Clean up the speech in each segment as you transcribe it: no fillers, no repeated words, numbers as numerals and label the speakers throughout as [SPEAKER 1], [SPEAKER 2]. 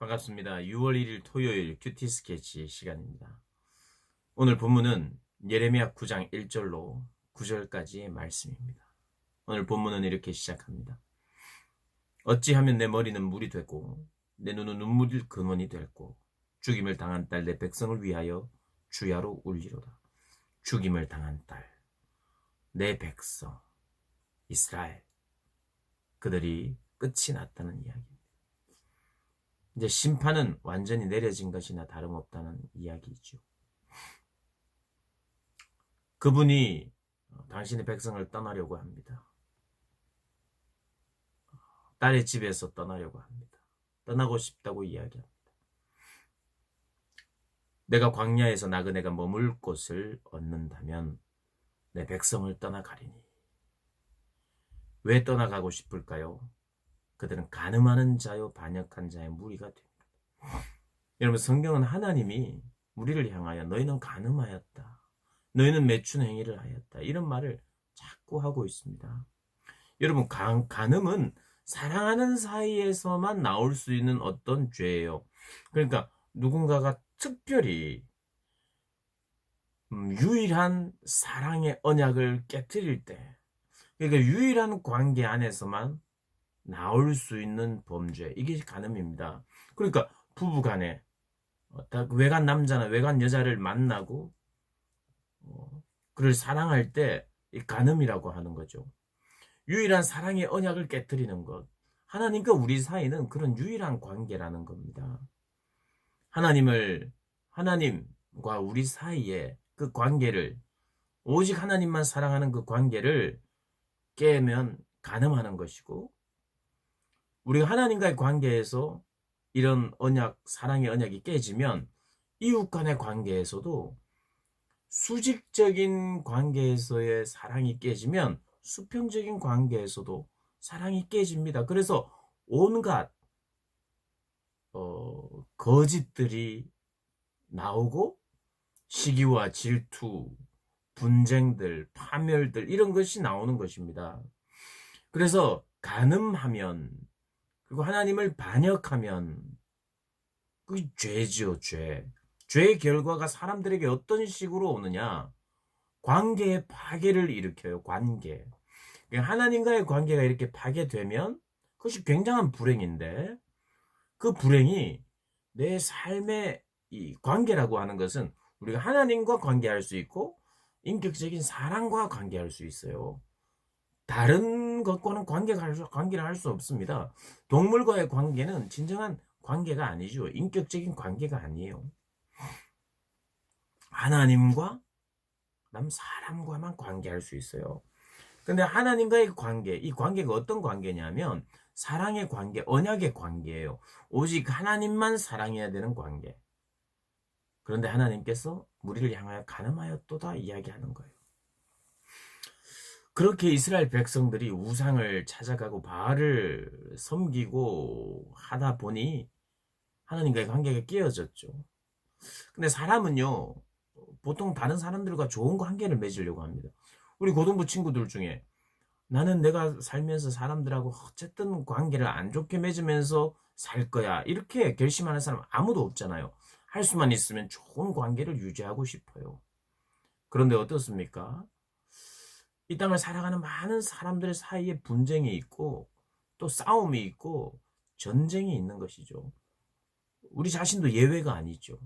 [SPEAKER 1] 반갑습니다. 6월 1일 토요일 큐티 스케치 시간입니다. 오늘 본문은 예레미야 9장 1절로 9절까지의 말씀입니다. 오늘 본문은 이렇게 시작합니다. 어찌하면 내 머리는 물이 되고 내 눈은 눈물일 근원이 되고 죽임을 당한 딸 내 백성을 위하여 주야로 울리로다. 죽임을 당한 딸 내 백성 이스라엘, 그들이 끝이 났다는 이야기입니다. 이제 심판은 완전히 내려진 것이나 다름없다는 이야기이죠. 그분이 당신의 백성을 떠나려고 합니다. 딸의 집에서 떠나려고 합니다. 떠나고 싶다고 이야기합니다. 내가 광야에서 나그네가 머물 곳을 얻는다면 내 백성을 떠나가리니. 왜 떠나가고 싶을까요? 그들은 간음하는 자요 반역한 자의 무리가 됩니다. 여러분, 성경은 하나님이 우리를 향하여 너희는 간음하였다, 너희는 매춘 행위를 하였다, 이런 말을 자꾸 하고 있습니다. 여러분, 간음은 사랑하는 사이에서만 나올 수 있는 어떤 죄예요. 그러니까 누군가가 특별히 유일한 사랑의 언약을 깨트릴 때, 그러니까 유일한 관계 안에서만 나올 수 있는 범죄, 이게 간음입니다. 그러니까 부부간에 외간 남자나 외간 여자를 만나고 그를 사랑할 때 이 간음이라고 하는 거죠. 유일한 사랑의 언약을 깨뜨리는 것, 하나님과 우리 사이는 그런 유일한 관계라는 겁니다. 하나님과 우리 사이에 그 관계를, 오직 하나님만 사랑하는 그 관계를 깨면 간음하는 것이고, 우리가 하나님과의 관계에서 이런 언약, 사랑의 언약이 깨지면 이웃 간의 관계에서도, 수직적인 관계에서의 사랑이 깨지면 수평적인 관계에서도 사랑이 깨집니다. 그래서 온갖 거짓들이 나오고 시기와 질투, 분쟁들, 파멸들, 이런 것이 나오는 것입니다. 그래서 간음하면, 그리고 하나님을 반역하면 그게 죄죠, 죄. 죄의 결과가 사람들에게 어떤 식으로 오느냐? 관계의 파괴를 일으켜요. 관계. 하나님과의 관계가 이렇게 파괴되면 그것이 굉장한 불행인데, 그 불행이 내 삶의 이 관계라고 하는 것은 우리가 하나님과 관계할 수 있고 인격적인 사랑과 관계할 수 있어요. 다른 것과는 관계를 할 수 없습니다. 동물과의 관계는 진정한 관계가 아니죠. 인격적인 관계가 아니에요. 하나님과 사람과만 관계할 수 있어요. 근데 하나님과의 관계, 이 관계가 어떤 관계냐면 사랑의 관계, 언약의 관계예요. 오직 하나님만 사랑해야 되는 관계. 그런데 하나님께서 우리를 향하여 간음하였도다 이야기하는 거예요. 그렇게 이스라엘 백성들이 우상을 찾아가고 바알을 섬기고 하다 보니 하나님과의 관계가 깨어졌죠. 근데 사람은요, 보통 다른 사람들과 좋은 관계를 맺으려고 합니다. 우리 고등부 친구들 중에 나는 내가 살면서 사람들하고 어쨌든 관계를 안 좋게 맺으면서 살 거야, 이렇게 결심하는 사람 아무도 없잖아요. 할 수만 있으면 좋은 관계를 유지하고 싶어요. 그런데 어떻습니까? 이 땅을 살아가는 많은 사람들 사이에 분쟁이 있고 또 싸움이 있고 전쟁이 있는 것이죠. 우리 자신도 예외가 아니죠.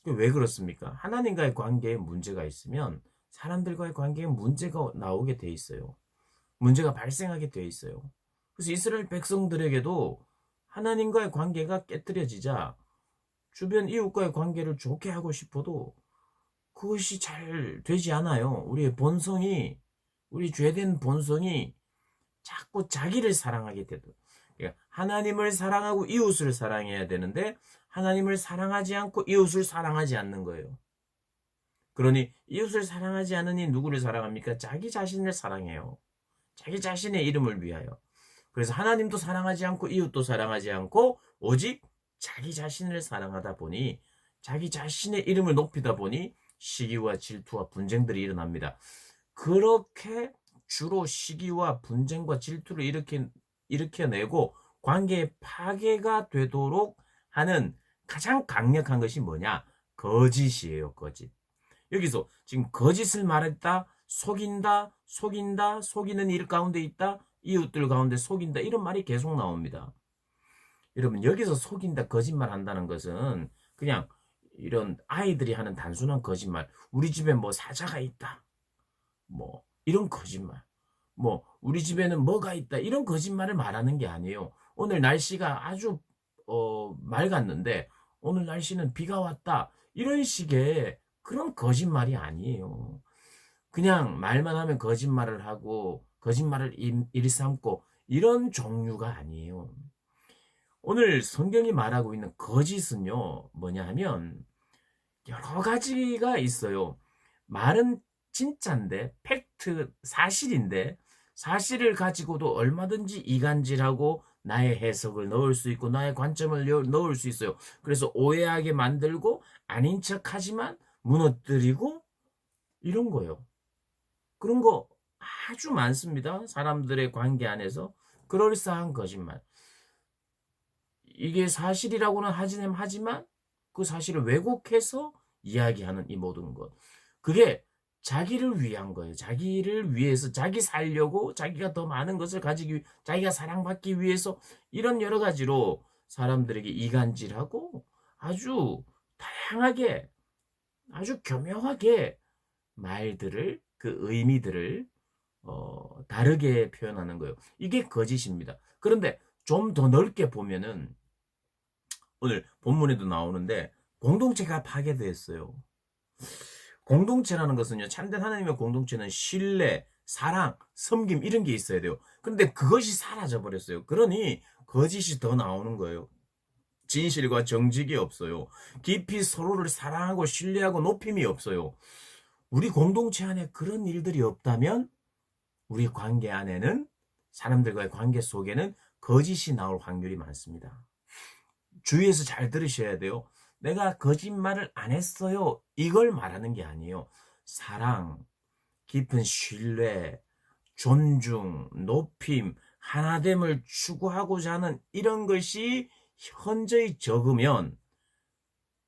[SPEAKER 1] 왜 그렇습니까? 하나님과의 관계에 문제가 있으면 사람들과의 관계에 문제가 나오게 돼 있어요. 문제가 발생하게 돼 있어요. 그래서 이스라엘 백성들에게도 하나님과의 관계가 깨뜨려지자 주변 이웃과의 관계를 좋게 하고 싶어도 그것이 잘 되지 않아요. 우리 죄된 본성이 자꾸 자기를 사랑하게 되도, 그러니까 하나님을 사랑하고 이웃을 사랑해야 되는데 하나님을 사랑하지 않고 이웃을 사랑하지 않는 거예요. 그러니 이웃을 사랑하지 않으니 누구를 사랑합니까? 자기 자신을 사랑해요. 자기 자신의 이름을 위하여. 그래서 하나님도 사랑하지 않고 이웃도 사랑하지 않고 오직 자기 자신을 사랑하다 보니, 자기 자신의 이름을 높이다 보니 시기와 질투와 분쟁들이 일어납니다. 그렇게 주로 시기와 분쟁과 질투를 일으켜내고 관계의 파괴가 되도록 하는 가장 강력한 것이 뭐냐? 거짓이에요, 거짓. 여기서 지금 거짓을 말했다, 속인다, 속인다, 속이는 일 가운데 있다, 이웃들 가운데 속인다, 이런 말이 계속 나옵니다. 여러분, 여기서 속인다, 거짓말 한다는 것은 그냥 이런 아이들이 하는 단순한 거짓말, 우리 집에 뭐 사자가 있다, 뭐 이런 거짓말, 뭐 우리 집에는 뭐가 있다, 이런 거짓말을 말하는 게 아니에요. 오늘 날씨가 아주 맑았는데 오늘 날씨는 비가 왔다, 이런 식의 그런 거짓말이 아니에요. 그냥 말만 하면 거짓말을 하고 거짓말을 일삼고 이런 종류가 아니에요. 오늘 성경이 말하고 있는 거짓은요, 뭐냐 하면 여러 가지가 있어요. 말은 진짜인데, 팩트, 사실인데, 사실을 가지고도 얼마든지 이간질하고 나의 해석을 넣을 수 있고 나의 관점을 넣을 수 있어요. 그래서 오해하게 만들고 아닌 척하지만 무너뜨리고 이런 거요. 그런 거 아주 많습니다. 사람들의 관계 안에서 그럴싸한 거짓말. 이게 사실이라고는 하지만 그 사실을 왜곡해서 이야기하는 이 모든 것. 그게 자기를 위한 거예요. 자기를 위해서, 자기 살려고, 자기가 더 많은 것을 가지기 위해, 자기가 사랑받기 위해서 이런 여러 가지로 사람들에게 이간질하고 아주 다양하게, 아주 교묘하게 말들을, 그 의미들을 다르게 표현하는 거예요. 이게 거짓입니다. 그런데 좀 더 넓게 보면은 오늘 본문에도 나오는데 공동체가 파괴됐어요. 공동체라는 것은요, 참된 하나님의 공동체는 신뢰, 사랑, 섬김 이런 게 있어야 돼요. 그런데 그것이 사라져 버렸어요. 그러니 거짓이 더 나오는 거예요. 진실과 정직이 없어요. 깊이 서로를 사랑하고 신뢰하고 높임이 없어요. 우리 공동체 안에 그런 일들이 없다면 우리 관계 안에는, 사람들과의 관계 속에는 거짓이 나올 확률이 많습니다. 주위에서 잘 들으셔야 돼요. 내가 거짓말을 안 했어요, 이걸 말하는 게 아니에요. 사랑, 깊은 신뢰, 존중, 높임, 하나됨을 추구하고자 하는 이런 것이 현저히 적으면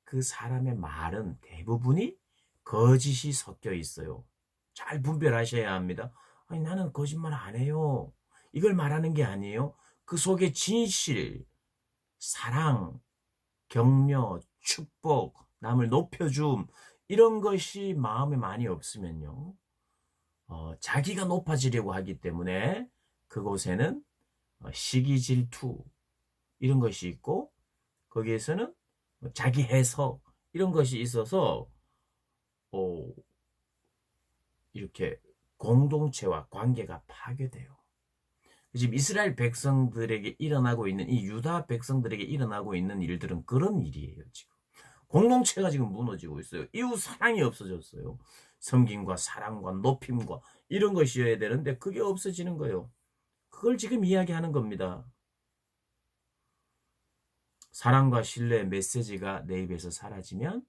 [SPEAKER 1] 그 사람의 말은 대부분이 거짓이 섞여 있어요. 잘 분별하셔야 합니다. 아니, 나는 거짓말 안 해요, 이걸 말하는 게 아니에요. 그 속에 진실, 사랑, 격려, 축복, 남을 높여줌 이런 것이 마음에 많이 없으면요, 자기가 높아지려고 하기 때문에 그곳에는 시기 질투 이런 것이 있고, 거기에서는 자기 해석 이런 것이 있어서 이렇게 공동체와 관계가 파괴돼요. 지금 이스라엘 백성들에게 일어나고 있는, 이 유다 백성들에게 일어나고 있는 일들은 그런 일이에요. 지금 공동체가 지금 무너지고 있어요. 이웃 사랑이 없어졌어요. 섬김과 사랑과 높임과 이런 것이어야 되는데 그게 없어지는 거예요. 그걸 지금 이야기하는 겁니다. 사랑과 신뢰의 메시지가 내 입에서 사라지면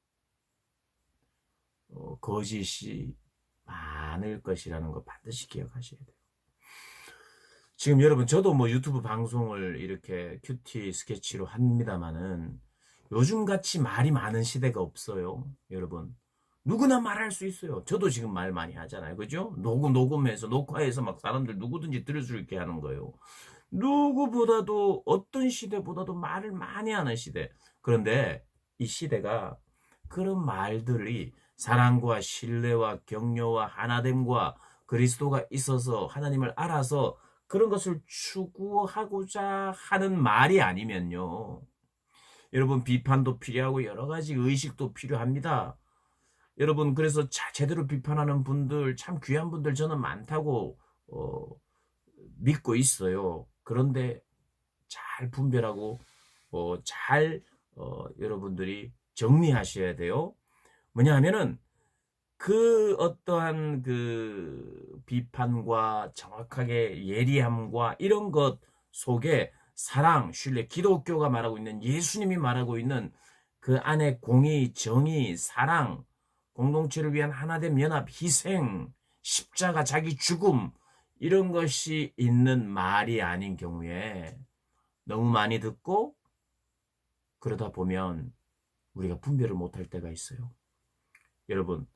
[SPEAKER 1] 거짓이 많을 것이라는 거 반드시 기억하셔야 돼요. 지금 여러분, 저도 뭐 유튜브 방송을 이렇게 큐티 스케치로 합니다만은 요즘 같이 말이 많은 시대가 없어요. 여러분, 누구나 말할 수 있어요. 저도 지금 말 많이 하잖아요. 그죠? 녹음해서, 녹화해서 막 사람들 누구든지 들을 수 있게 하는 거예요. 누구보다도, 어떤 시대보다도 말을 많이 하는 시대. 그런데 이 시대가 그런 말들이 사랑과 신뢰와 격려와 하나됨과 그리스도가 있어서 하나님을 알아서 그런 것을 추구하고자 하는 말이 아니면요, 여러분, 비판도 필요하고 여러 가지 의식도 필요합니다. 여러분, 그래서 제대로 비판하는 분들, 참 귀한 분들 저는 많다고 믿고 있어요. 그런데 잘 분별하고 잘 여러분들이 정리하셔야 돼요. 뭐냐 하면은 그 어떠한 그 비판과 정확하게 예리함과 이런 것 속에 사랑, 신뢰, 기독교가 말하고 있는, 예수님이 말하고 있는 그 안에 공의, 정의, 사랑, 공동체를 위한 하나됨, 연합, 희생, 십자가, 자기 죽음 이런 것이 있는 말이 아닌 경우에 너무 많이 듣고 그러다 보면 우리가 분별을 못할 때가 있어요. 여러분,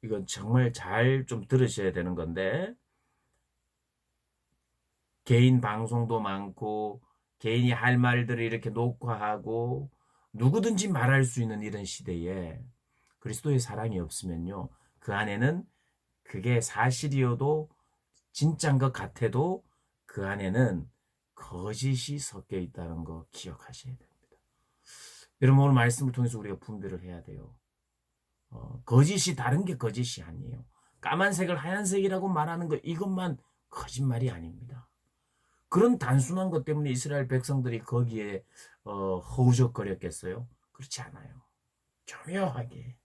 [SPEAKER 1] 이건 정말 잘 좀 들으셔야 되는 건데, 개인 방송도 많고 개인이 할 말들을 이렇게 녹화하고 누구든지 말할 수 있는 이런 시대에 그리스도의 사랑이 없으면요, 그 안에는 그게 사실이어도 진짜인 것 같아도 그 안에는 거짓이 섞여 있다는 거 기억하셔야 됩니다. 여러분, 오늘 말씀을 통해서 우리가 분별을 해야 돼요. 거짓이 다른 게 거짓이 아니에요. 까만색을 하얀색이라고 말하는 거, 이것만 거짓말이 아닙니다. 그런 단순한 것 때문에 이스라엘 백성들이 거기에 허우적거렸겠어요? 그렇지 않아요. 교묘하게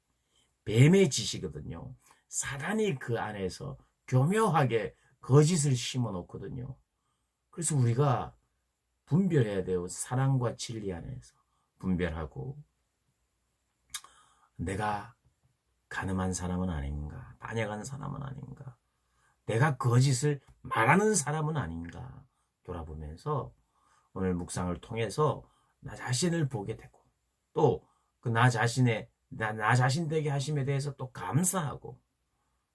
[SPEAKER 1] 뱀의 짓이거든요. 사단이 그 안에서 교묘하게 거짓을 심어 놓거든요. 그래서 우리가 분별해야 돼요. 사랑과 진리 안에서 분별하고, 내가 가늠한 사람은 아닌가, 반역한 사람은 아닌가, 내가 거짓을 말하는 사람은 아닌가 돌아보면서 오늘 묵상을 통해서 나 자신을 보게 되고, 또 그 나 자신의 나 자신 되게 하심에 대해서 또 감사하고,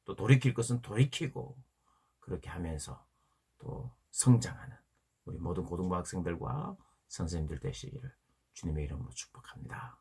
[SPEAKER 1] 또 돌이킬 것은 돌이키고, 그렇게 하면서 또 성장하는 우리 모든 고등부 학생들과 선생님들 되시기를 주님의 이름으로 축복합니다.